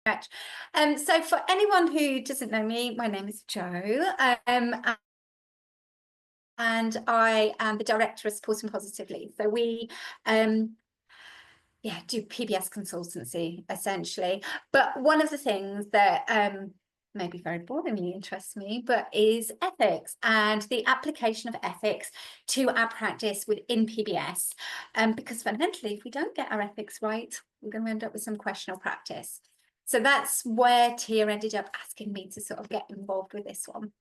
So for anyone who doesn't know me, my name is Jo, and I am the director of Supporting Positively. So we do PBS consultancy essentially. But one of the things that maybe very boringly interests me, but is ethics and the application of ethics to our practice within PBS. Because fundamentally, if we don't get our ethics right, we're going to end up with some questionable practice. So that's where Tia ended up asking me to sort of get involved with this one.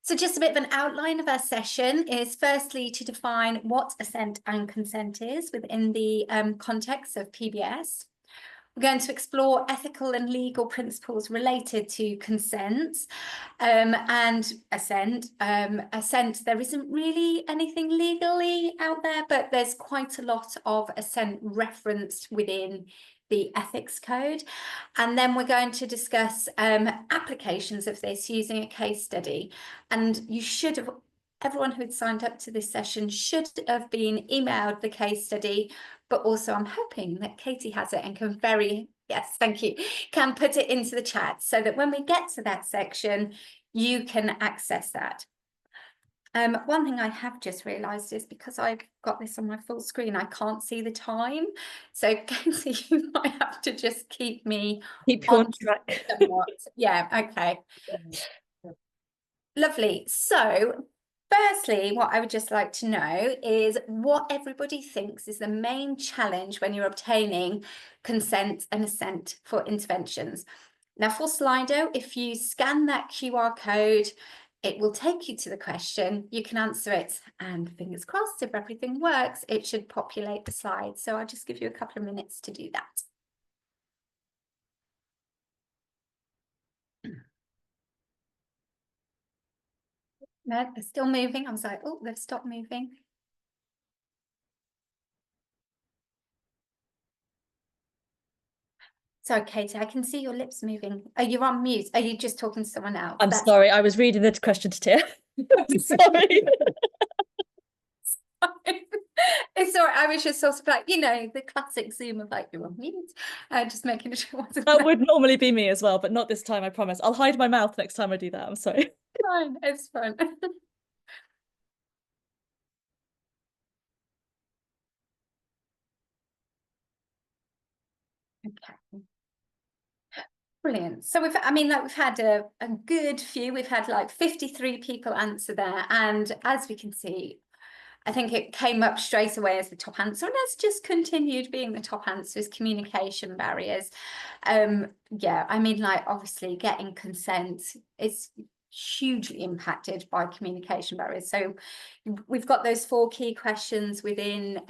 So just a bit of an outline of our session is firstly to define what assent and consent is within the context of PBS. We're going to explore ethical and legal principles related to consent and assent. Assent, there isn't really anything legally out there, but there's quite a lot of assent referenced within the ethics code. And then we're going to discuss applications of this using a case study. And you should have, everyone who had signed up to this session should have been emailed the case study, but also I'm hoping that Katie has it and can yes, thank you, can put it into the chat so that when we get to that section, you can access that. One thing I have just realised is because I've got this on my full screen, I can't see the time. So Katie, you might have to just keep me on track. Somewhat. Yeah, okay. Lovely. So firstly, what I would just like to know is what everybody thinks is the main challenge when you're obtaining consent and assent for interventions. Now for Slido, if you scan that QR code, it will take you to the question, you can answer it, and fingers crossed, if everything works, it should populate the slides. So I'll just give you a couple of minutes to do that. No, they're still moving. I was like, oh, they've stopped moving. Sorry, Katie, I can see your lips moving. Are you on mute? Are you just talking to someone else? I'm sorry, I was reading the question to Tia. Sorry. It's all right. I was just sort of like, you know, the classic Zoom of like, you're on mute. Just making sure. That would normally be me as well, but not this time, I promise. I'll hide my mouth next time I do that. I'm sorry. Fine, it's fine. Okay. Brilliant. So we've had a good few. We've had like 53 people answer there. And as we can see, I think it came up straight away as the top answer, and has just continued being the top answer is communication barriers. Yeah, I mean, like obviously getting consent is hugely impacted by communication barriers. So we've got those 4 key questions within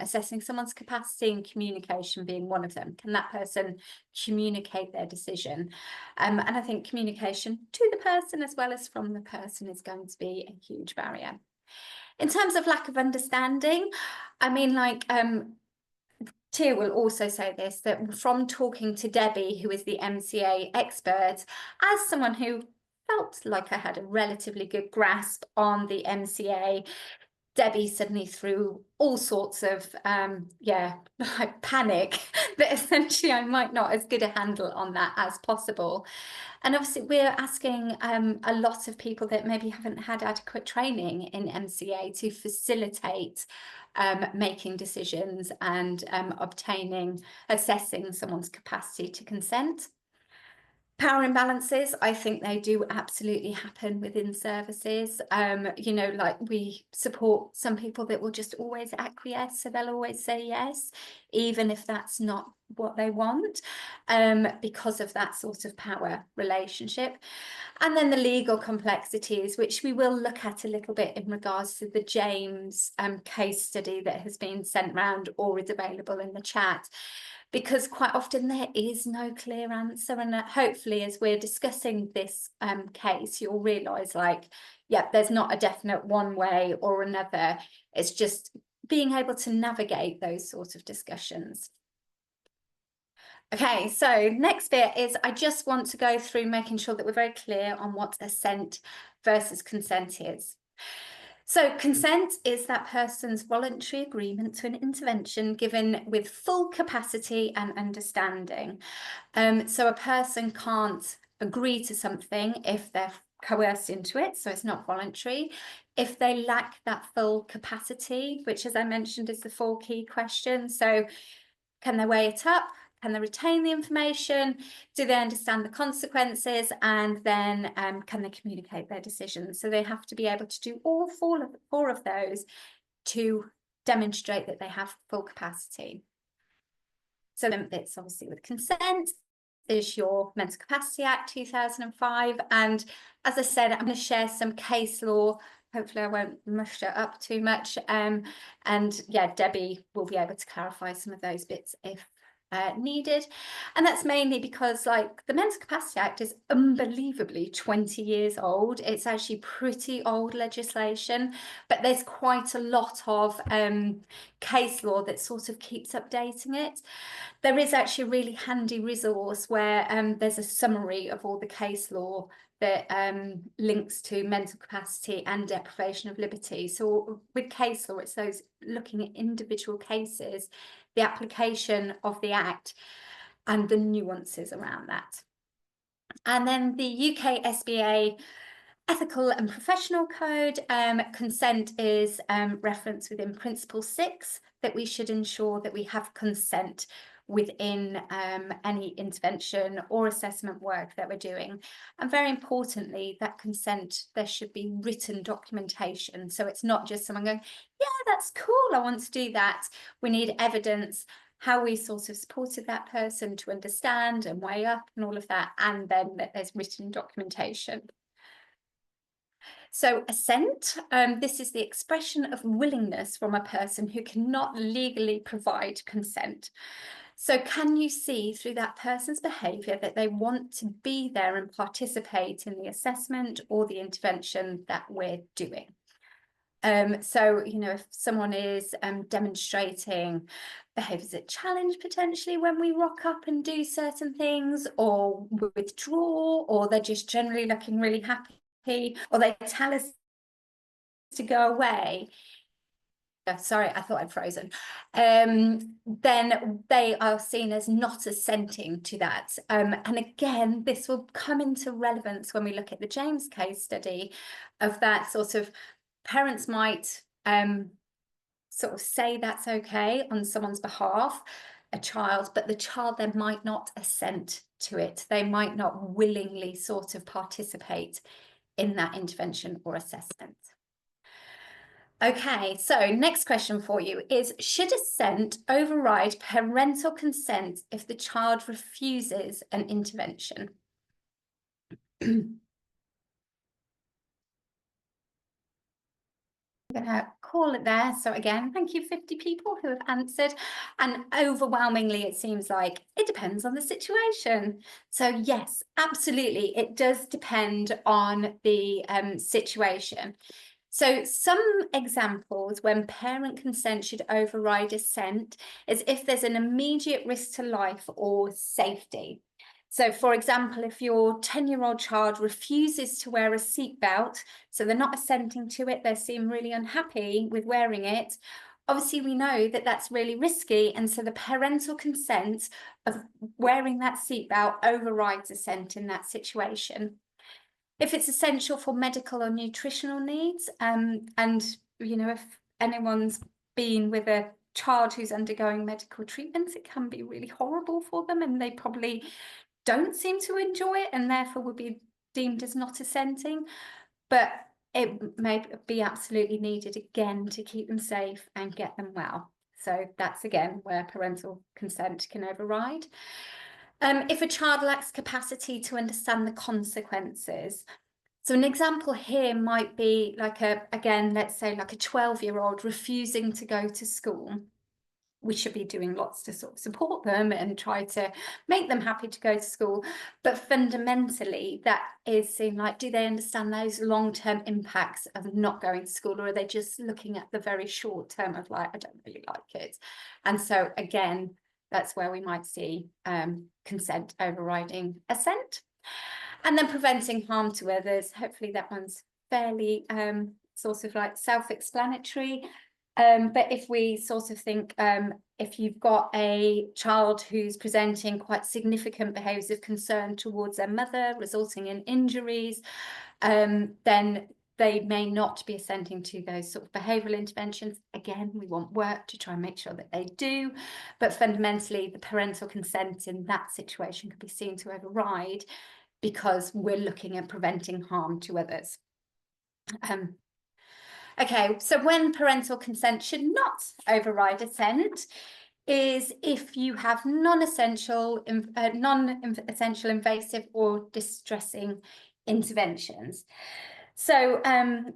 assessing someone's capacity, and communication being one of them. Can that person communicate their decision? And I think communication to the person as well as from the person is going to be a huge barrier. In terms of lack of understanding, I mean, like Tia will also say this, that from talking to Debbie, who is the MCA expert, as someone who felt like I had a relatively good grasp on the MCA, Debbie suddenly threw all sorts of, like panic that essentially I might not as good a handle on that as possible. And obviously we're asking a lot of people that maybe haven't had adequate training in MCA to facilitate making decisions and assessing someone's capacity to consent. Power imbalances, I think they do absolutely happen within services. You know, like we support some people that will just always acquiesce, so they'll always say yes, even if that's not what they want, because of that sort of power relationship. And then the legal complexities, which we will look at a little bit in regards to the James case study that has been sent round or is available in the chat, because quite often there is no clear answer. And hopefully as we're discussing this case, you'll realise like, yeah, there's not a definite one way or another. It's just being able to navigate those sorts of discussions. Okay, so next bit is I just want to go through making sure that we're very clear on what assent versus consent is. So consent is that person's voluntary agreement to an intervention given with full capacity and understanding. So a person can't agree to something if they're coerced into it, so it's not voluntary. If they lack that full capacity, which, as I mentioned, is the 4 key questions. So can they weigh it up? Can they retain the information? Do they understand the consequences? And then can they communicate their decisions? So they have to be able to do all four of those to demonstrate that they have full capacity. So then it's obviously with consent. There's your Mental Capacity Act 2005. And as I said, I'm going to share some case law. Hopefully I won't mush it up too much. And yeah, Debbie will be able to clarify some of those bits if needed. And that's mainly because, like, the Mental Capacity Act is unbelievably 20 years old. It's actually pretty old legislation, but there's quite a lot of case law that sort of keeps updating it. There is actually a really handy resource where there's a summary of all the case law that links to mental capacity and deprivation of liberty. So with case law, it's those looking at individual cases, the application of the Act and the nuances around that. And then the UK SBA Ethical and Professional Code, consent is referenced within Principle 6, that we should ensure that we have consent within any intervention or assessment work that we're doing. And very importantly, that consent, there should be written documentation. So it's not just someone going, yeah, that's cool, I want to do that. We need evidence, how we sort of supported that person to understand and weigh up and all of that, and then that there's written documentation. So assent, this is the expression of willingness from a person who cannot legally provide consent. So can you see through that person's behaviour that they want to be there and participate in the assessment or the intervention that we're doing? So, you know, if someone is demonstrating behaviours that challenge potentially when we rock up and do certain things, or withdraw, or they're just generally looking really happy, or they tell us to go away. Sorry, I thought I'd frozen. Then they are seen as not assenting to that. And again, this will come into relevance when we look at the James case study of that sort of parents might sort of say that's okay on someone's behalf, a child, but the child then might not assent to it. They might not willingly sort of participate in that intervention or assessment. Okay, so next question for you is, should assent override parental consent if the child refuses an intervention? I'm going to call it there. So again, thank you, 50 people who have answered. And overwhelmingly, it seems like it depends on the situation. So yes, absolutely, it does depend on the situation. So some examples when parent consent should override assent is if there's an immediate risk to life or safety. So for example, if your 10-year-old child refuses to wear a seatbelt, so they're not assenting to it, they seem really unhappy with wearing it, obviously we know that that's really risky, and so the parental consent of wearing that seatbelt overrides assent in that situation. If it's essential for medical or nutritional needs, and you know, if anyone's been with a child who's undergoing medical treatments, it can be really horrible for them, and they probably don't seem to enjoy it, and therefore would be deemed as not assenting. But it may be absolutely needed again to keep them safe and get them well. So that's again where parental consent can override. If a child lacks capacity to understand the consequences. So an example here might be like again, let's say like a 12-year-old refusing to go to school. We should be doing lots to sort of support them and try to make them happy to go to school. But fundamentally, that is seen like, do they understand those long-term impacts of not going to school, or are they just looking at the very short term of like, I don't really like it? And so again, that's where we might see consent overriding assent. And then preventing harm to others. Hopefully that one's fairly sort of like self-explanatory. But if we sort of think, if you've got a child who's presenting quite significant behaviours of concern towards their mother, resulting in injuries, then they may not be assenting to those sort of behavioural interventions. Again, we want work to try and make sure that they do, but fundamentally the parental consent in that situation could be seen to override because we're looking at preventing harm to others. Okay, so when parental consent should not override assent is if you have non-essential, invasive or distressing interventions. So,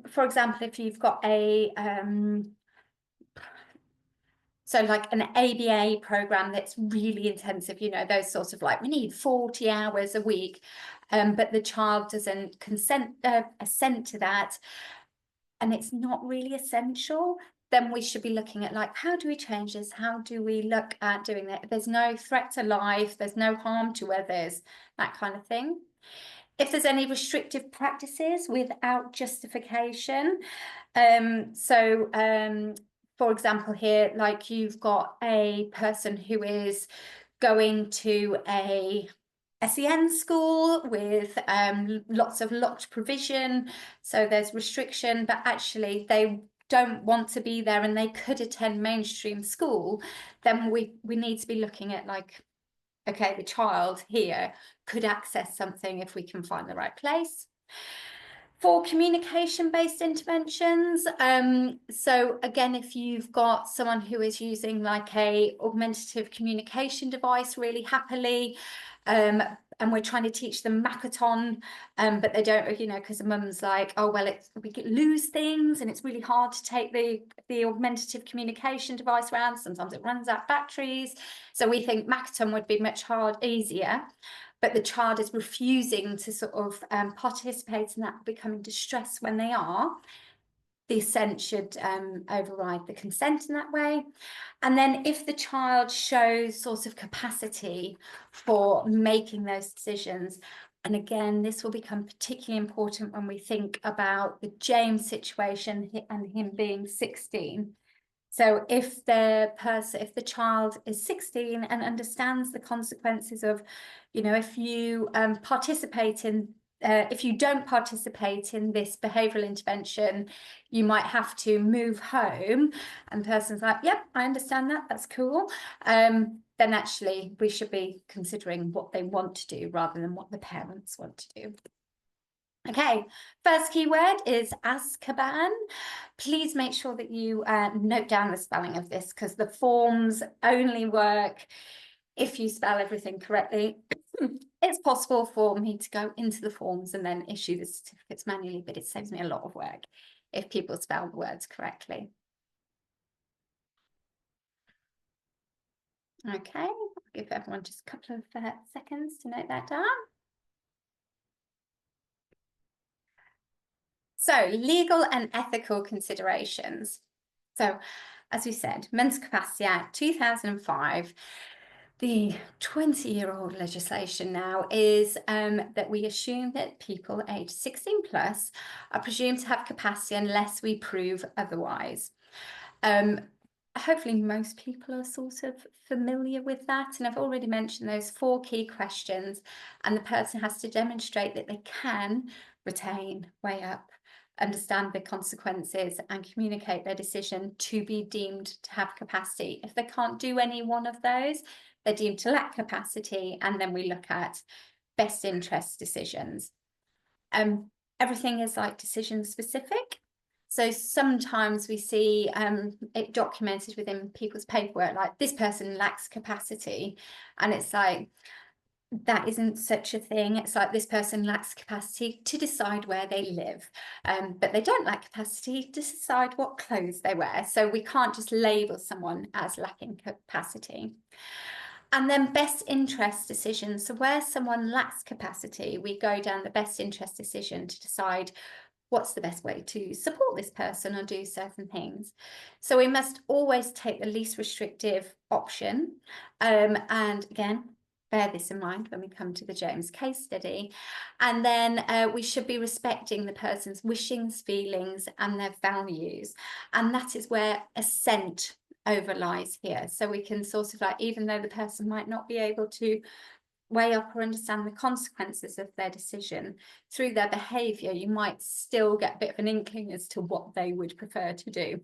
for example, if you've got a so like an ABA program that's really intensive, you know, those sorts of like, we need 40 hours a week, but the child doesn't assent to that, and it's not really essential, then we should be looking at like, how do we change this? How do we look at doing that? There's no threat to life, there's no harm to others, that kind of thing. If there's any restrictive practices without justification, for example here, like you've got a person who is going to a SEN school with lots of locked provision, so there's restriction, but actually they don't want to be there and they could attend mainstream school, then we need to be looking at like, okay, the child here could access something if we can find the right place. For communication-based interventions, so again, if you've got someone who is using like a augmentative communication device really happily, and we're trying to teach them Makaton, but they don't, you know, because the mum's like, oh, well, we lose things and it's really hard to take the augmentative communication device around. Sometimes it runs out batteries. So we think Makaton would be much easier. But the child is refusing to sort of participate in that, becoming distressed when they are, the assent should override the consent in that way. And then if the child shows sort of capacity for making those decisions, and again, this will become particularly important when we think about the James situation and him being 16. So if the child is 16 and understands the consequences of, you know, if you if you don't participate in this behavioural intervention, you might have to move home, and the person's like, yep, I understand that, that's cool. Then actually we should be considering what they want to do rather than what the parents want to do. Okay, first keyword is Azkaban. Please make sure that you note down the spelling of this, because the forms only work if you spell everything correctly. It's possible for me to go into the forms and then issue the certificates manually, but it saves me a lot of work if people spell the words correctly. Okay, I'll give everyone just a couple of seconds to note that down. So, legal and ethical considerations. So, as we said, Mental Capacity Act 2005, the 20-year-old legislation now is that we assume that people aged 16 plus are presumed to have capacity unless we prove otherwise. Hopefully most people are sort of familiar with that, and I've already mentioned those 4 key questions, and the person has to demonstrate that they can retain, weigh up, understand the consequences and communicate their decision to be deemed to have capacity. If they can't do any one of those, they're deemed to lack capacity, and then we look at best interest decisions. Everything is like decision specific. So sometimes we see it documented within people's paperwork, like this person lacks capacity, and it's like, that isn't such a thing. It's like this person lacks capacity to decide where they live, but they don't lack capacity to decide what clothes they wear. So we can't just label someone as lacking capacity. And then best interest decisions. So where someone lacks capacity, we go down the best interest decision to decide what's the best way to support this person or do certain things. So we must always take the least restrictive option. And again, bear this in mind when we come to the James case study. And then we should be respecting the person's wishings, feelings, and their values. And that is where assent overlies here. So we can sort of like, even though the person might not be able to weigh up or understand the consequences of their decision, through their behaviour, you might still get a bit of an inkling as to what they would prefer to do.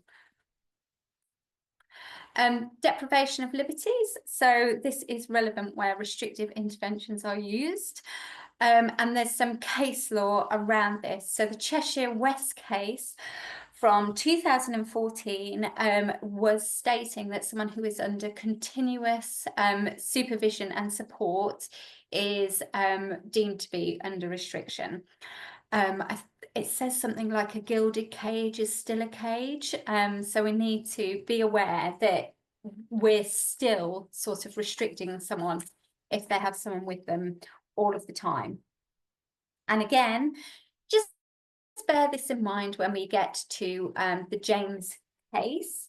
Deprivation of liberties. So this is relevant where restrictive interventions are used. And there's some case law around this. So the Cheshire West case from 2014 was stating that someone who is under continuous supervision and support is deemed to be under restriction. It says something like a gilded cage is still a cage. So we need to be aware that we're still sort of restricting someone if they have someone with them all of the time. And again, just bear this in mind when we get to the James case.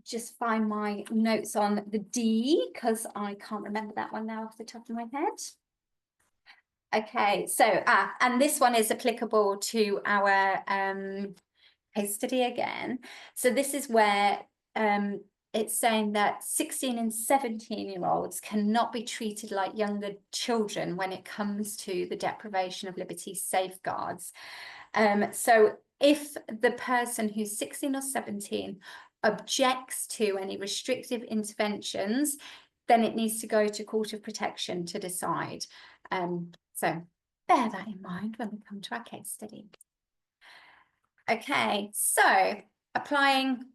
Just find my notes on the D, because I can't remember that one now off the top of my head. Okay, so and this one is applicable to our case study again. So this is where it's saying that 16 and 17-year-olds cannot be treated like younger children when it comes to the deprivation of liberty safeguards. So if the person who's 16 or 17 objects to any restrictive interventions, then it needs to go to Court of Protection to decide. So bear that in mind when we come to our case study. Okay, so applying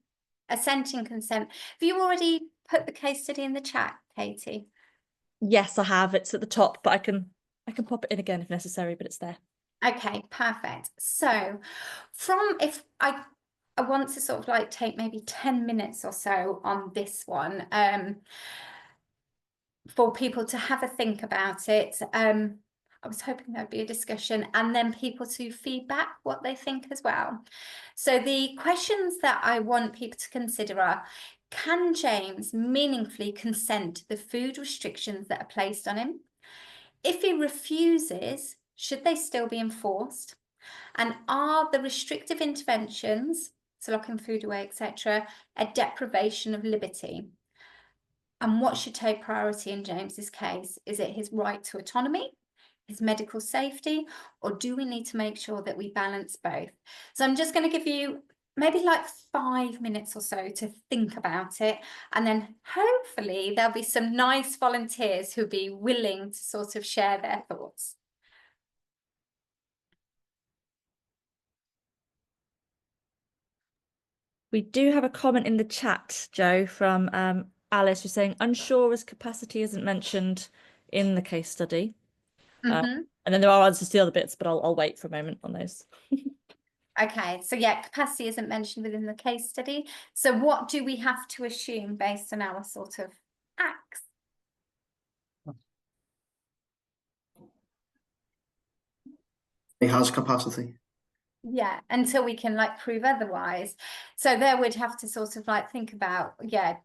assenting consent. Have you already put the case study in the chat, Katie? Yes, I have. It's at the top, but I can pop it in again if necessary, but it's there. Okay, perfect. So if I want to sort of like take maybe 10 minutes or so on this one, for people to have a think about it. I was hoping there'd be a discussion and then people to feedback what they think as well. So the questions that I want people to consider are, can James meaningfully consent to the food restrictions that are placed on him? If he refuses, should they still be enforced? And are the restrictive interventions, so locking food away, etc., a deprivation of liberty? And what should take priority in James's case? Is it his right to autonomy, his medical safety, or do we need to make sure that we balance both? So I'm just going to give you maybe like 5 minutes or so to think about it. And then hopefully there'll be some nice volunteers who'll be willing to sort of share their thoughts. We do have a comment in the chat, Joe, from Alice, who's saying unsure as capacity isn't mentioned in the case study. And then there are answers to the other bits, but I'll wait for a moment on those. Okay, so yeah, capacity isn't mentioned within the case study. So what do we have to assume based on our sort of acts? He has capacity. Yeah, until we can like prove otherwise. So there we'd have to sort of like think about, yeah,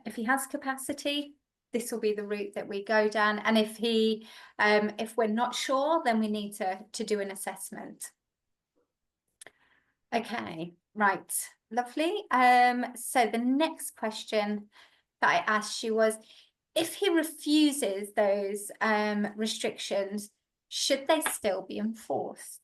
if he has capacity, this will be the route that we go down. And if he, if we're not sure, then we need to do an assessment. Okay, right, lovely. So the next question that I asked you was, if he refuses those restrictions, should they still be enforced?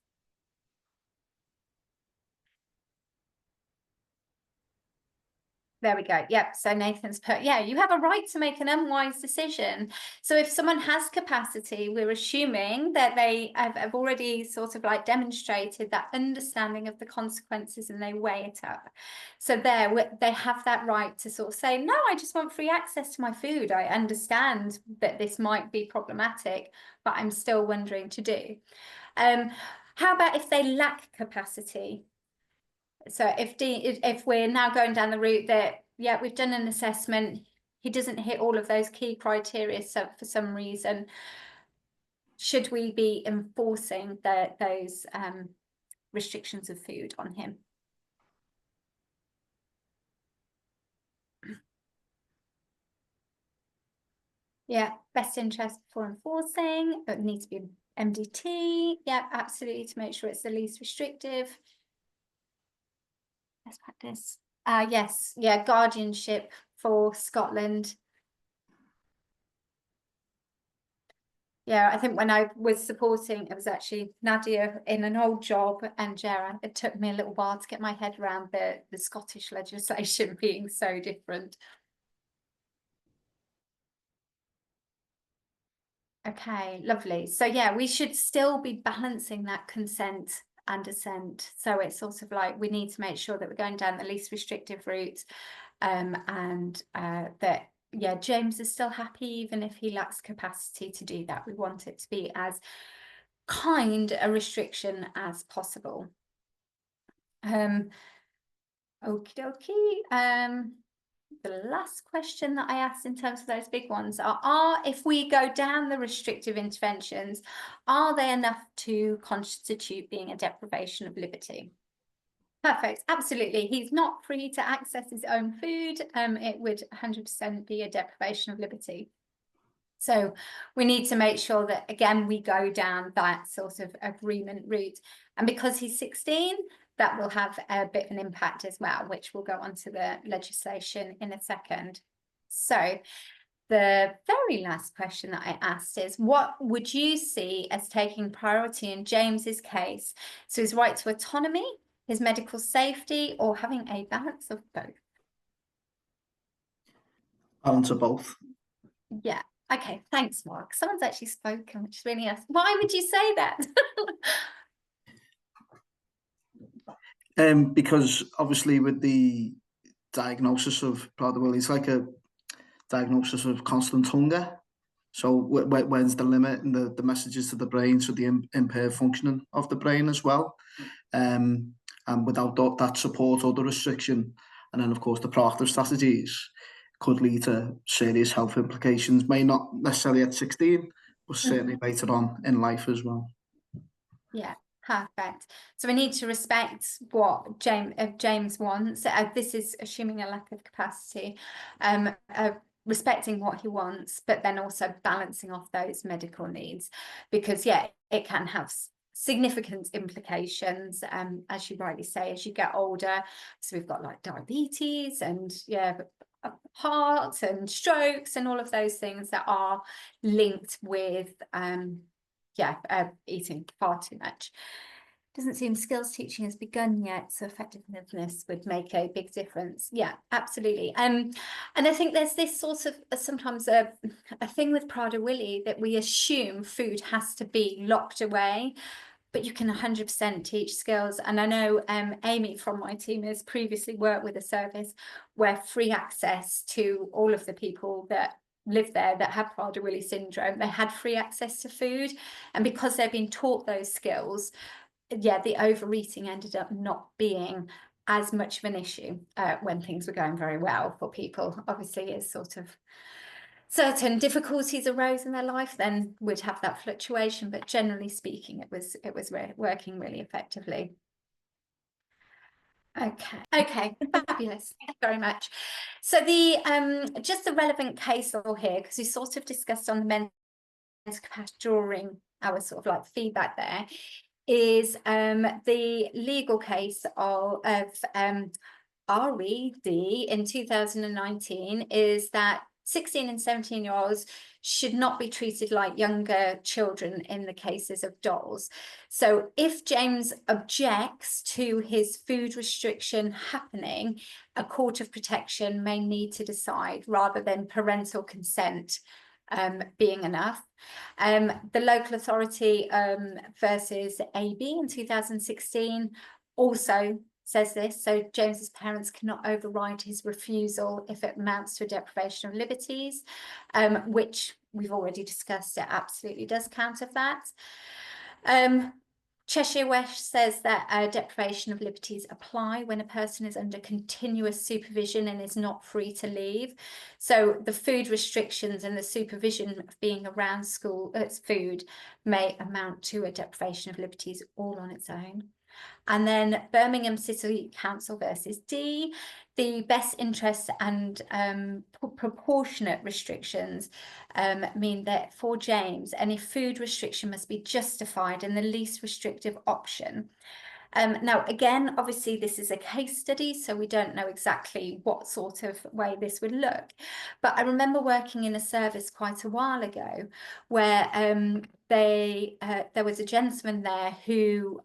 There we go. Yep. So Nathan's put, yeah, you have a right to make an unwise decision. So if someone has capacity, we're assuming that they have already sort of like demonstrated that understanding of the consequences and they weigh it up. So they have that right to sort of say, no, I just want free access to my food. I understand that this might be problematic, but I'm still wondering to do. How about if they lack capacity? So if we're now going down the route that, yeah, we've done an assessment, he doesn't hit all of those key criteria, so for some reason, should we be enforcing those restrictions of food on him? Yeah, best interest before enforcing. It needs to be MDT. Yeah, absolutely, to make sure it's the least restrictive. Best practice. Yes, yeah, guardianship for Scotland. Yeah, I think when I was supporting, it was actually Nadia in an old job, and Jera, it took me a little while to get my head around the Scottish legislation being so different. Okay, lovely. So yeah, we should still be balancing that consent and assent. So it's sort of like we need to make sure that we're going down the least restrictive route, and that, yeah, James is still happy even if he lacks capacity to do that. We want it to be as kind a restriction as possible. Okie dokie. The last question that I asked in terms of those big ones are if we go down the restrictive interventions, are they enough to constitute being a deprivation of liberty? Perfect, absolutely. He's not free to access his own food. It would 100% be a deprivation of liberty. So we need to make sure that, again, we go down that sort of agreement route. And because he's 16, that will have a bit of an impact as well, which will go on to the legislation in a second. So the very last question that I asked is, what would you see as taking priority in James's case? So his right to autonomy, his medical safety, or having a balance of both? Balance of both. Yeah. Okay, thanks, Mark. Someone's actually spoken, which is really nice. Why would you say that? Because obviously with the diagnosis of Prader-Willi, it's like a diagnosis of constant hunger. So when's the limit and the messages to the brain, so the impaired functioning of the brain as well. And without that support or the restriction, and then of course the proactive strategies could lead to serious health implications, may not necessarily at 16, but certainly later on in life as well. Yeah, perfect. So we need to respect what James wants. This is assuming a lack of capacity, respecting what he wants, but then also balancing off those medical needs, because yeah, it can have significant implications, as you rightly say, as you get older. So we've got like diabetes and yeah, heart and strokes and all of those things that are linked with eating far too much. Doesn't seem skills teaching has begun yet, so effectiveness would make a big difference. Yeah, absolutely. And I think there's this sort of sometimes a thing with Prader-Willi that we assume food has to be locked away, but you can 100% teach skills. And I know Amy from my team has previously worked with a service where free access to all of the people that live there that have Prader-Willi syndrome, they had free access to food. And because they've been taught those skills, yeah, the overeating ended up not being as much of an issue when things were going very well for people. Obviously, as sort of certain difficulties arose in their life, then we'd have that fluctuation, but generally speaking, it was working really effectively. Okay, fabulous. Thank you very much. So the just the relevant case law here, because we sort of discussed on the mental capacity during our sort of like feedback there, is the legal case of RED in 2019 is that 16 and 17-year-olds should not be treated like younger children in the cases of dolls. So if James objects to his food restriction happening, a court of protection may need to decide rather than parental consent being enough. The local authority versus AB in 2016 also says this. So James's parents cannot override his refusal if it amounts to a deprivation of liberties, which we've already discussed. It absolutely does counter that. Cheshire West says that deprivation of liberties apply when a person is under continuous supervision and is not free to leave. So the food restrictions and the supervision of being around school food may amount to a deprivation of liberties all on its own. And then Birmingham City Council versus D, the best interest and proportionate restrictions mean that for James, any food restriction must be justified in the least restrictive option. Now, again, obviously, this is a case study, so we don't know exactly what sort of way this would look. But I remember working in a service quite a while ago where there was a gentleman there who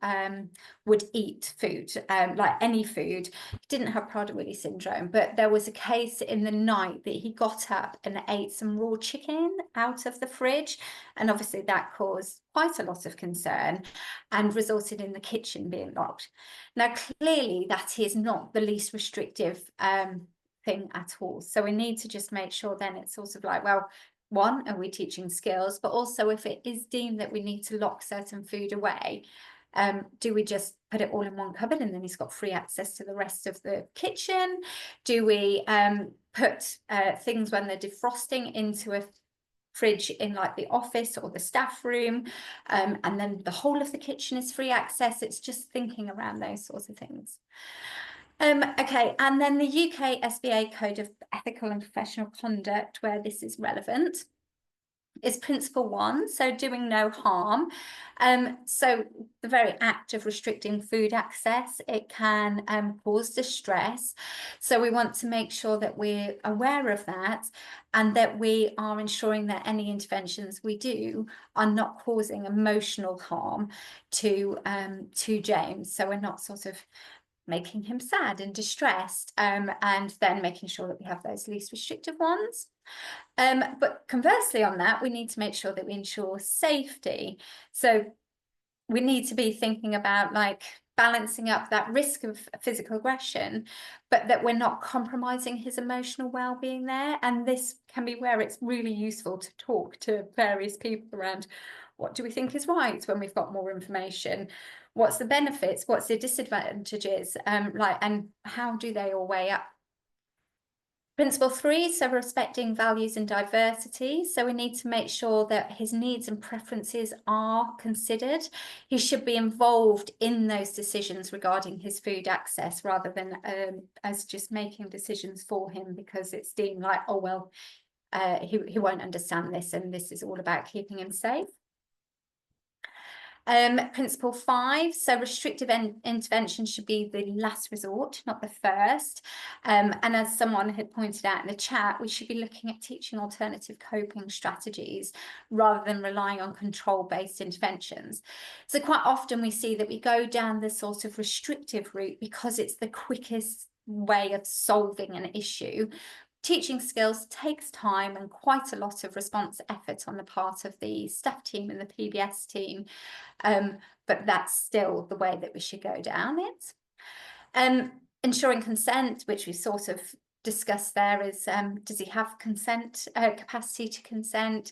would eat food, like any food. He didn't have Prader-Willi syndrome, but there was a case in the night that he got up and ate some raw chicken out of the fridge. And obviously that caused quite a lot of concern and resulted in the kitchen being locked. Now, clearly that is not the least restrictive thing at all. So we need to just make sure then it's sort of like, well, one, are we teaching skills? But also if it is deemed that we need to lock certain food away, do we just put it all in one cupboard and then he's got free access to the rest of the kitchen? Do we put things when they're defrosting into a fridge in like the office or the staff room, and then the whole of the kitchen is free access? It's just thinking around those sorts of things. Okay, and then the UK SBA Code of Ethical and Professional Conduct, where this is relevant, is principle 1, so doing no harm. So the very act of restricting food access, it can cause distress. So we want to make sure that we're aware of that and that we are ensuring that any interventions we do are not causing emotional harm to James. So we're not sort of making him sad and distressed, and then making sure that we have those least restrictive ones. But conversely on that, we need to make sure that we ensure safety. So we need to be thinking about like balancing up that risk of physical aggression, but that we're not compromising his emotional well-being there. And this can be where it's really useful to talk to various people around what do we think is right when we've got more information. What's the benefits? What's the disadvantages? And how do they all weigh up? Principle 3, so respecting values and diversity. So we need to make sure that his needs and preferences are considered. He should be involved in those decisions regarding his food access rather than as just making decisions for him because it's deemed like, oh, well, he won't understand this and this is all about keeping him safe. Principle 5, so restrictive intervention should be the last resort, not the first. And as someone had pointed out in the chat, we should be looking at teaching alternative coping strategies rather than relying on control-based interventions. So quite often we see that we go down the sort of restrictive route because it's the quickest way of solving an issue. Teaching skills takes time and quite a lot of response effort on the part of the staff team and the PBS team, but that's still the way that we should go down it. Ensuring consent, which we sort of discussed there, is does he have consent, capacity to consent?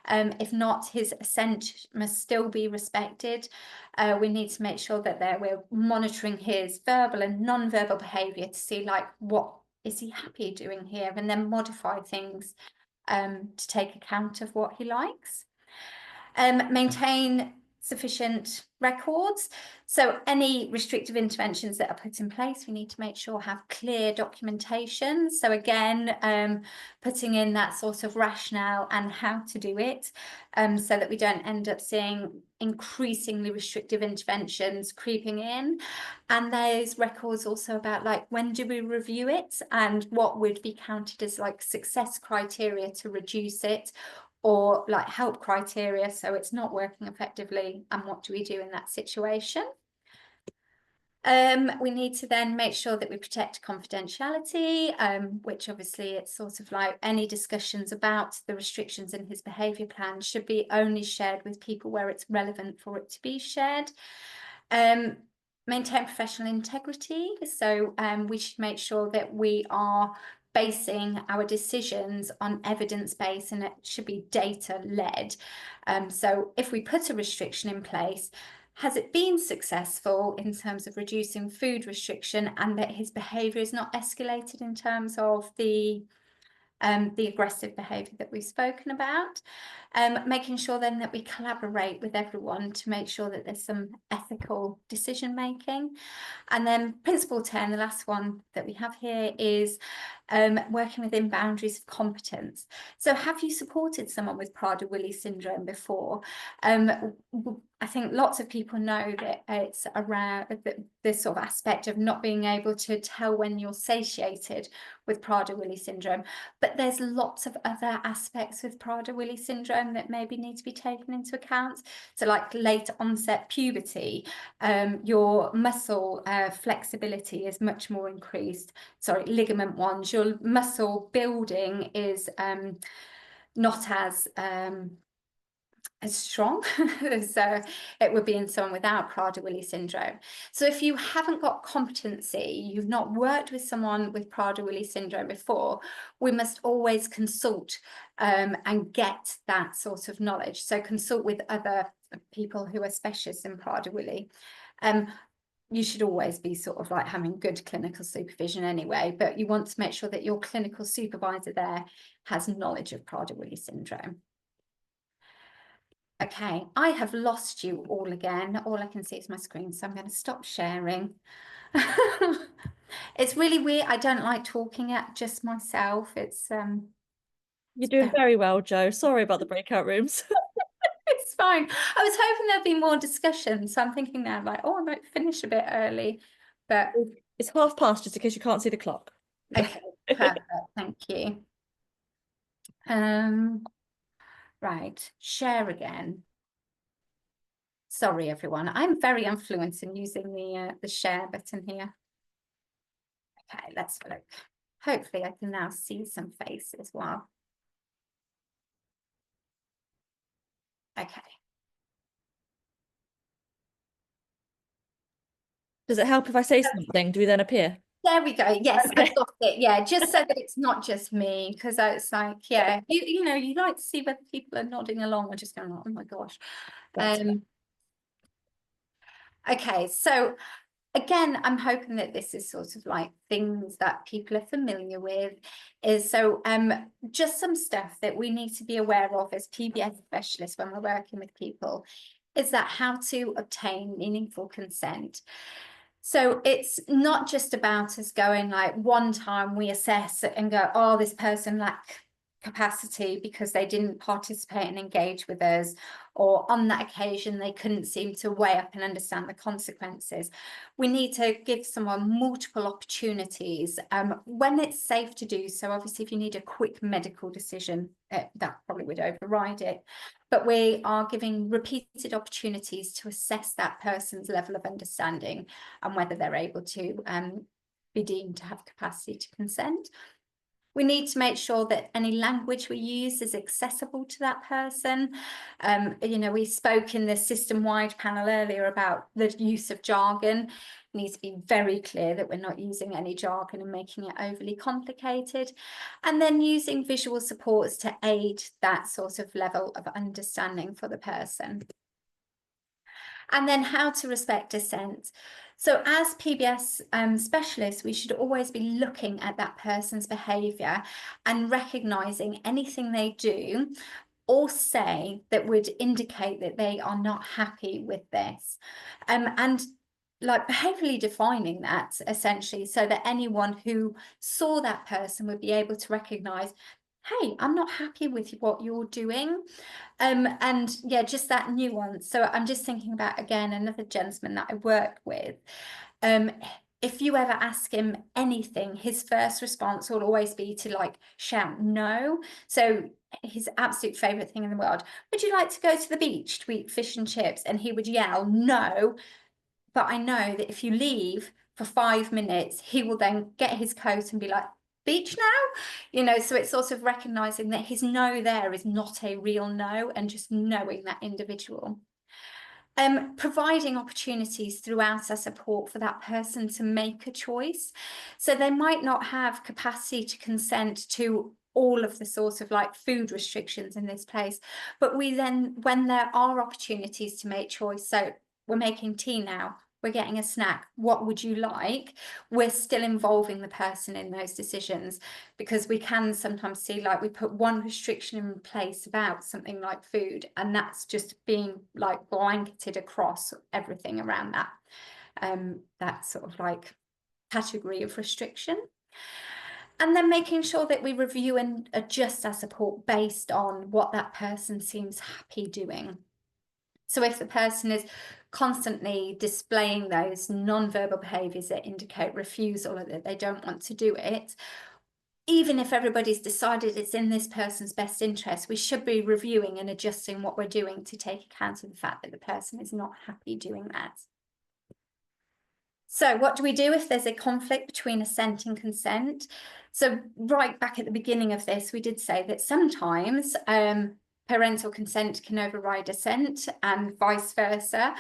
If not, his assent must still be respected. We need to make sure that we're monitoring his verbal and non-verbal behaviour to see like what is he happy doing here, and then modify things to take account of what he likes. Maintain sufficient records. So any restrictive interventions that are put in place, we need to make sure have clear documentation. So again, putting in that sort of rationale and how to do it, so that we don't end up seeing increasingly restrictive interventions creeping in. And there's records also about like when do we review it and what would be counted as like success criteria to reduce it, or like help criteria, so it's not working effectively, and what do we do in that situation? We need to then make sure that we protect confidentiality, which obviously it's sort of like any discussions about the restrictions in his behaviour plan should be only shared with people where it's relevant for it to be shared. Maintain professional integrity, so we should make sure that we are basing our decisions on evidence-based, and it should be data-led. So if we put a restriction in place, has it been successful in terms of reducing food restriction, and that his behaviour is not escalated in terms of the the aggressive behaviour that we've spoken about, making sure then that we collaborate with everyone to make sure that there's some ethical decision making. And then principle 10, the last one that we have here, is working within boundaries of competence. So have you supported someone with Prader-Willi syndrome before? I think lots of people know that it's around this sort of aspect of not being able to tell when you're satiated with Prader-Willi syndrome, but there's lots of other aspects with Prader-Willi syndrome that maybe need to be taken into account. So like late onset puberty, your muscle flexibility is much more increased. Sorry, ligament ones, your muscle building is not as strong as it would be in someone without Prader-Willi syndrome. So if you haven't got competency, you've not worked with someone with Prader-Willi syndrome before, we must always consult and get that sort of knowledge. So consult with other people who are specialists in Prader-Willi. You should always be sort of like having good clinical supervision anyway, but you want to make sure that your clinical supervisor there has knowledge of Prader-Willi syndrome. Okay, I have lost you all again. All I can see is my screen, so I'm going to stop sharing. It's really weird. I don't like talking at just myself. It's You're doing very well, Jo. Sorry about the breakout rooms. it's fine. I was hoping there'd be more discussion, so I'm thinking now, like, oh, I might finish a bit early, but it's past, just in case you can't see the clock. okay, perfect. Thank you. Right, share again. Sorry, everyone. I'm very influenced in using the share button here. Okay, let's look. Hopefully, I can now see some faces as well. Okay. Does it help if I say something? Do we then appear? There we go. Yes, Okay. I've got it. Yeah, just so that it's not just me, because it's like, yeah, you know, you like to see whether people are nodding along or just going, oh my gosh. Okay, so again, I'm hoping that this is sort of like things that people are familiar with. Is so just some stuff that we need to be aware of as PBS specialists when we're working with people, is that how to obtain meaningful consent. So it's not just about us going like one time we assess and go, oh, this person lacked capacity because they didn't participate and engage with us, or on that occasion they couldn't seem to weigh up and understand the consequences. We need to give someone multiple opportunities when it's safe to do so. Obviously, if you need a quick medical decision, that probably would override it. But we are giving repeated opportunities to assess that person's level of understanding and whether they're able to be deemed to have capacity to consent. We need to make sure that any language we use is accessible to that person. You know, we spoke in the system-wide panel earlier about the use of jargon. It needs to be very clear that we're not using any jargon and making it overly complicated. And then using visual supports to aid that sort of level of understanding for the person. And then how to respect dissent. So as PBS specialists, we should always be looking at that person's behaviour and recognising anything they do or say that would indicate that they are not happy with this. And like behaviourally defining that essentially, so that anyone who saw that person would be able to recognise, hey, I'm not happy with what you're doing. And yeah, just that nuance. So I'm just thinking about, again, another gentleman that I work with. If you ever ask him anything, his first response will always be to like shout no. So his absolute favorite thing in the world, would you like to go to the beach to eat fish and chips? And he would yell no. But I know that if you leave for 5 minutes, he will then get his coat and be like, beach now, you know. So it's sort of recognizing that his no there is not a real no, and just knowing that individual. Providing opportunities throughout our support for that person to make a choice. So they might not have capacity to consent to all of the sort of like food restrictions in this place, but we then, when there are opportunities to make choice, so we're making tea now, we're getting a snack, what would you like? We're still involving the person in those decisions, because we can sometimes see, like, we put one restriction in place about something like food, and that's just being like blanketed across everything around that sort of like category of restriction. And then making sure that we review and adjust our support based on what that person seems happy doing. So if the person is constantly displaying those non-verbal behaviours that indicate refusal or that they don't want to do it, even if everybody's decided it's in this person's best interest, we should be reviewing and adjusting what we're doing to take account of the fact that the person is not happy doing that. So what do we do if there's a conflict between assent and consent? So right back at the beginning of this, we did say that sometimes parental consent can override assent and vice versa.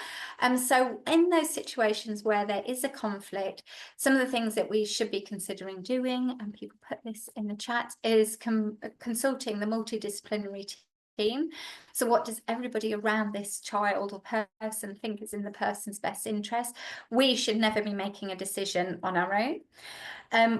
So in those situations where there is a conflict, some of the things that we should be considering doing, and people put this in the chat, is consulting the multidisciplinary team. So what does everybody around this child or person think is in the person's best interest? We should never be making a decision on our own.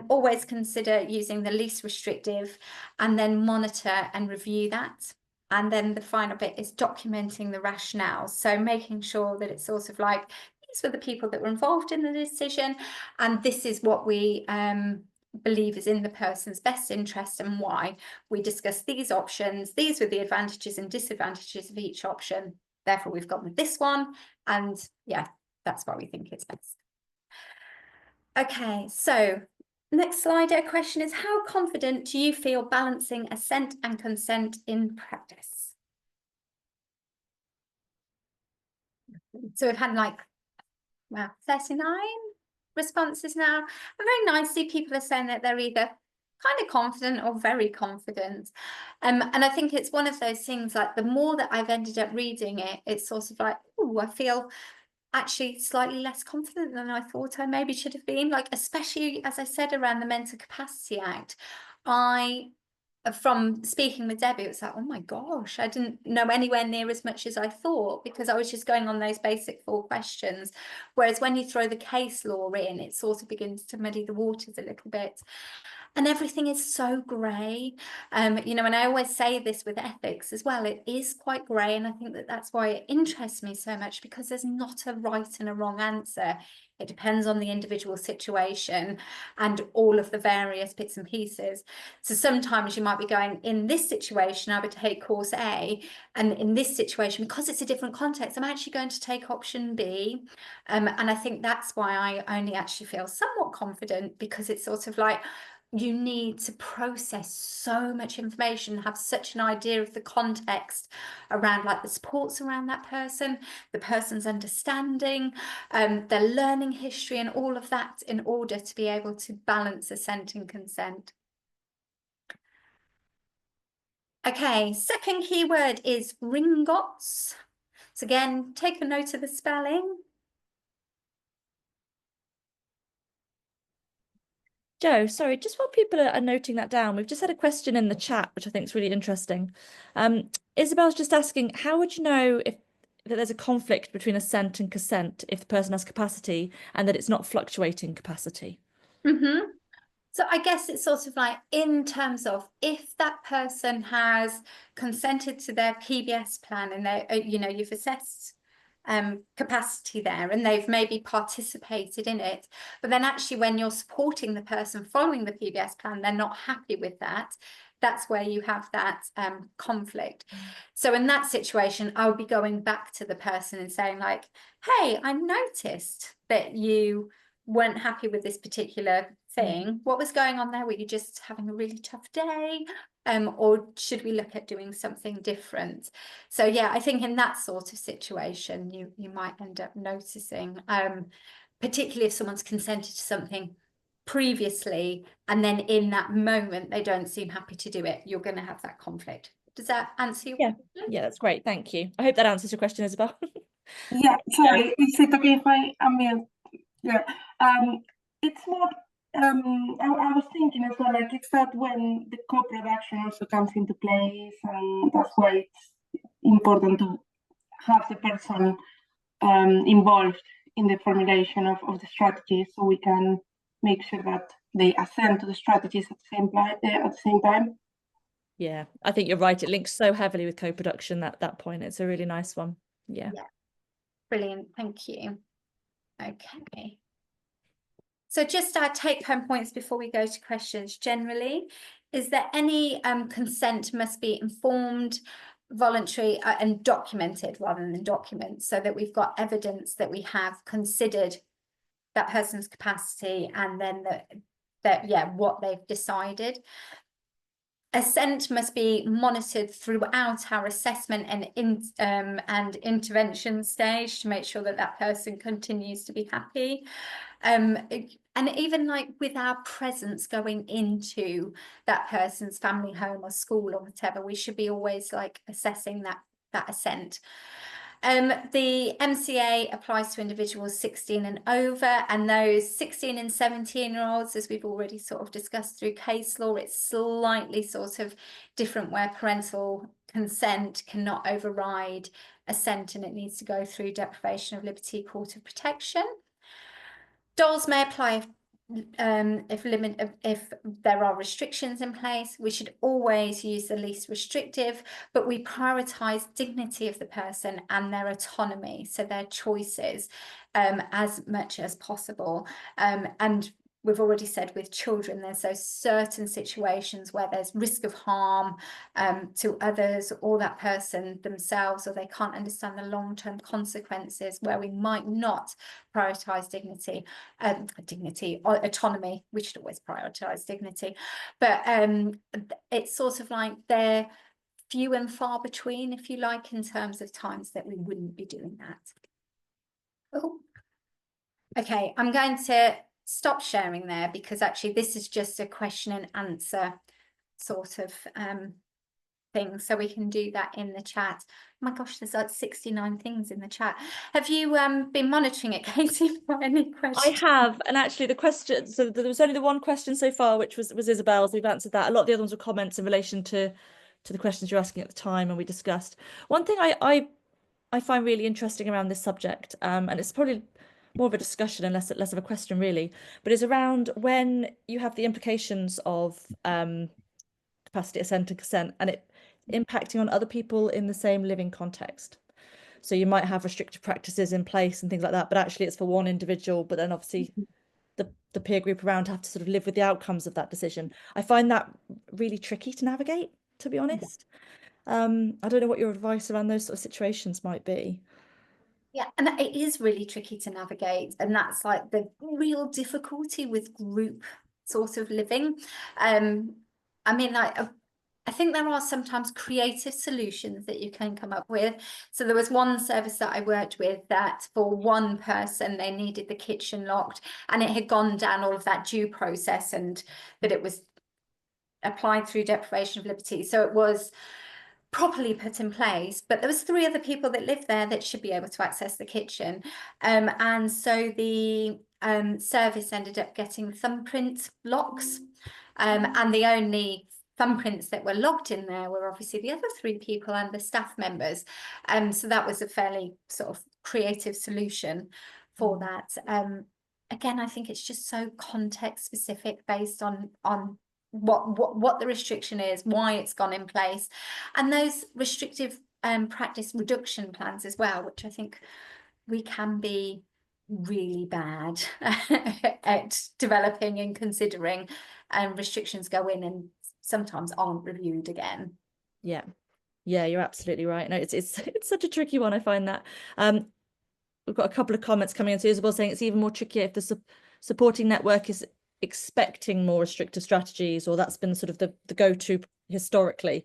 Always consider using the least restrictive, and then monitor and review that. And then the final bit is documenting the rationale. So making sure that it's sort of like, these were the people that were involved in the decision, and this is what we believe is in the person's best interest and why. We discussed these options, these were the advantages and disadvantages of each option, therefore we've gone with this one, and yeah, that's why we think it's best. Okay, so next slide, a question is, how confident do you feel balancing assent and consent in practice? So we've had like, wow, 39 responses now, and very nicely people are saying that they're either kind of confident or very confident, and I think it's one of those things, like, the more that I've ended up reading it, it's sort of like, oh, I feel actually slightly less confident than I thought I maybe should have been, like, especially as I said around the Mental Capacity Act. From speaking with Debbie, it was like, oh my gosh, I didn't know anywhere near as much as I thought, because I was just going on those basic 4 questions. Whereas when you throw the case law in, it sort of begins to muddy the waters a little bit. And everything is so grey, you know, and I always say this with ethics as well, it is quite grey, and I think that that's why it interests me so much, because there's not a right and a wrong answer. It depends on the individual situation and all of the various bits and pieces. So sometimes you might be going, in this situation, I would take course A, and in this situation, because it's a different context, I'm actually going to take option B. And I think that's why I only actually feel somewhat confident, because it's sort of like, you need to process so much information, have such an idea of the context around, like, the supports around that person, the person's understanding, their learning history, and all of that, in order to be able to balance assent and consent. Okay, second keyword is ringots. So again, take a note of the spelling. Joe, sorry, just while people are noting that down, we've just had a question in the chat, which I think is really interesting. Isabel's just asking, how would you know if that there's a conflict between assent and consent if the person has capacity and that it's not fluctuating capacity? Mm-hmm. So I guess it's sort of like, in terms of, if that person has consented to their PBS plan, and they, you know, you've assessed capacity there, and they've maybe participated in it, but then actually when you're supporting the person following the PBS plan, they're not happy with that. That's where you have that conflict. So in that situation, I would be going back to the person and saying, like, hey, I noticed that you weren't happy with this particular thing. What was going on there? Were you just having a really tough day? Or should we look at doing something different? So yeah, I think in that sort of situation, you might end up noticing, particularly if someone's consented to something previously, and then in that moment they don't seem happy to do it, you're going to have that conflict. Does that answer your question? Yeah, that's great. Thank you. I hope that answers your question, Isabel. Yeah, sorry, is it okay if I yeah, it's more, I was thinking as well, like, it's that when the co-production also comes into place, and that's why it's important to have the person involved in the formulation of the strategies, so we can make sure that they assent to the strategies at the same time. Yeah, I think you're right. It links so heavily with co-production, that point. It's a really nice one. Yeah. Brilliant, thank you. Okay. So just our take-home points before we go to questions. Generally, is there any consent must be informed, voluntary and documented rather than documents, so that we've got evidence that we have considered that person's capacity and then what they've decided. Assent must be monitored throughout our assessment and intervention stage to make sure that that person continues to be happy. And even like with our presence going into that person's family home or school or whatever, we should be always like assessing that assent. The MCA applies to individuals 16 and over, and those 16 and 17-year-olds, as we've already sort of discussed through case law, it's slightly sort of different where parental consent cannot override assent and it needs to go through deprivation of liberty court of protection. DOLs may apply if there are restrictions in place. We should always use the least restrictive, but we prioritize dignity of the person and their autonomy, so their choices, as much as possible. And we've already said with children, there's those certain situations where there's risk of harm to others or that person themselves, or they can't understand the long-term consequences, where we might not prioritize dignity or autonomy. We should always prioritize dignity, but it's sort of like they're few and far between, if you like, in terms of times that we wouldn't be doing that. Oh, okay, I'm going to stop sharing there, because actually this is just a question and answer sort of thing, so we can do that in the chat. Oh my gosh, there's like 69 things in the chat. Have you been monitoring it, Katie, for any questions? I have, and actually the question, so there was only the one question so far, which was Isabel's. We've answered that. A lot of the other ones were comments in relation to the questions you're asking at the time, and we discussed. One thing I find really interesting around this subject, and it's probably more of a discussion and less of a question really, but is around when you have the implications of capacity, assent and consent, and it impacting on other people in the same living context. So you might have restrictive practices in place and things like that, but actually it's for one individual, but then obviously the peer group around have to sort of live with the outcomes of that decision. I find that really tricky to navigate, to be honest. I don't know what your advice around those sort of situations might be. Yeah, and it is really tricky to navigate, and that's like the real difficulty with group sort of living. I mean, like, I think there are sometimes creative solutions that you can come up with. So there was one service that I worked with that for one person, they needed the kitchen locked, and it had gone down all of that due process, and that it was applied through deprivation of liberty. So it was properly put in place, but there was 3 other people that lived there that should be able to access the kitchen, and so the service ended up getting thumbprint locks, and the only thumbprints that were logged in there were obviously the other 3 people and the staff members, so that was a fairly sort of creative solution for that. Again, I think it's just so context specific based on what the restriction is, why it's gone in place, and those restrictive practice reduction plans as well, which I think we can be really bad at developing and considering, and restrictions go in and sometimes aren't reviewed again. Yeah, you're absolutely right. No, it's such a tricky one. I find that we've got a couple of comments coming in. So Isabel saying it's even more tricky if the supporting network is expecting more restrictive strategies, or that's been sort of the go-to historically,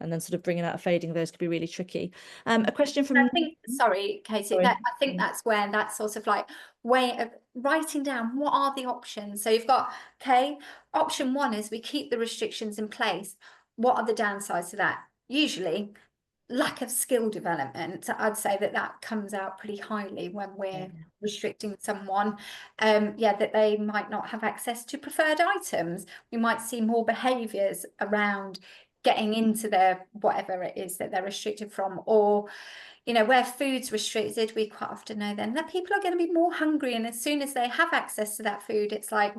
and then sort of bringing out a fading of those could be really tricky. A question from sorry Katie, I think that's where that sort of like way of writing down what are the options. So you've got, okay, option 1 is we keep the restrictions in place. What are the downsides to that? Usually lack of skill development. I'd say that comes out pretty highly when we're restricting someone, that they might not have access to preferred items. We might see more behaviours around getting into their whatever it is that they're restricted from. Or, you know, where food's restricted, we quite often know then that people are going to be more hungry, and as soon as they have access to that food, it's like,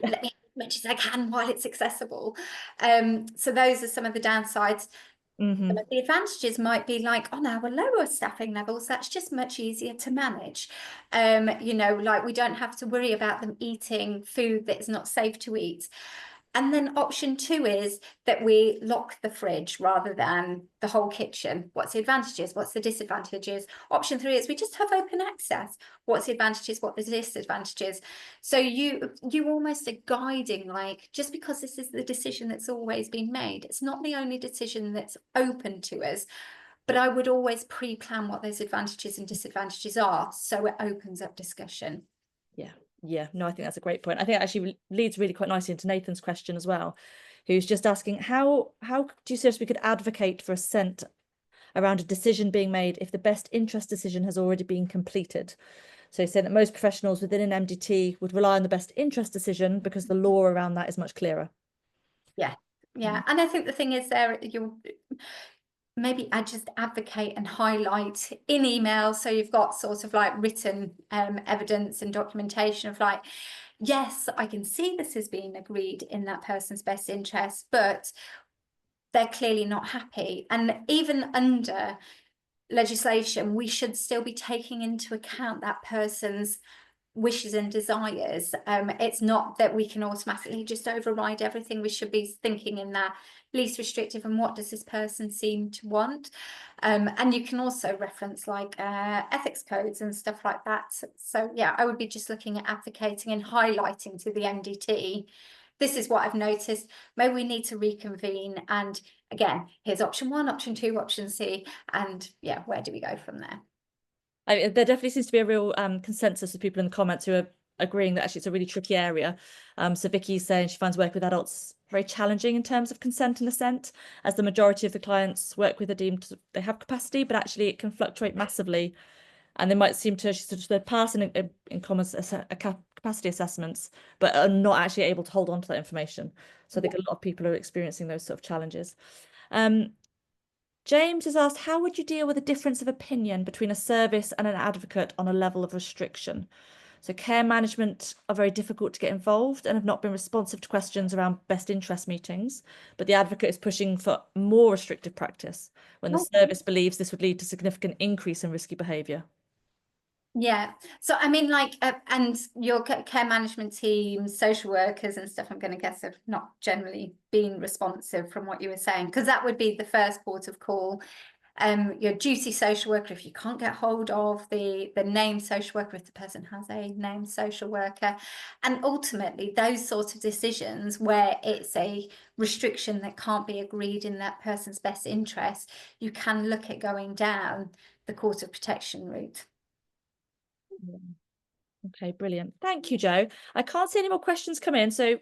let me eat as much as I can while it's accessible. So those are some of the downsides. Some of the advantages might be like, on our lower staffing levels, that's just much easier to manage. You know, like we don't have to worry about them eating food that is not safe to eat. And then option 2 is that we lock the fridge rather than the whole kitchen. What's the advantages? What's the disadvantages? Option 3 is we just have open access. What's the advantages? What are the disadvantages? So you almost are guiding, like, just because this is the decision that's always been made, it's not the only decision that's open to us. But I would always pre-plan what those advantages and disadvantages are, so it opens up discussion. Yeah, no, I think that's a great point. I think it actually leads really quite nicely into Nathan's question as well, who's just asking, how do you suggest we could advocate for Assent around a decision being made if the best interest decision has already been completed? So he's saying that most professionals within an MDT would rely on the best interest decision because the law around that is much clearer. Yeah. And I think the thing is there, maybe I just advocate and highlight in email, so you've got sort of like written evidence and documentation of like, yes, I can see this is being agreed in that person's best interest, but they're clearly not happy. And even under legislation, we should still be taking into account that person's wishes and desires. It's not that we can automatically just override everything. We should be thinking in that least restrictive and what does this person seem to want. And you can also reference like ethics codes and stuff like that. So yeah, I would be just looking at advocating and highlighting to the MDT, this is what I've noticed, maybe we need to reconvene, and again, here's option 1, option 2, option C, and yeah, where do we go from there? There definitely seems to be a real consensus of people in the comments who are agreeing that actually it's a really tricky area. So Vicky's saying she finds work with adults very challenging in terms of consent and assent, as the majority of the clients work with are deemed they have capacity, but actually it can fluctuate massively, and they might seem to they're passing in comments capacity assessments, but are not actually able to hold on to that information. So I think a lot of people are experiencing those sort of challenges. James has asked, how would you deal with a difference of opinion between a service and an advocate on a level of restriction? So care management are very difficult to get involved and have not been responsive to questions around best interest meetings, but the advocate is pushing for more restrictive practice when the service believes this would lead to significant increase in risky behaviour. Yeah, so I mean, like, and your care management team, social workers and stuff, I'm going to guess have not generally been responsive from what you were saying, because that would be the first port of call. Your duty social worker, if you can't get hold of the named social worker, if the person has a named social worker, and ultimately those sorts of decisions where it's a restriction that can't be agreed in that person's best interest, you can look at going down the court of protection route. Okay, brilliant. Thank you, Jo. I can't see any more questions come in. So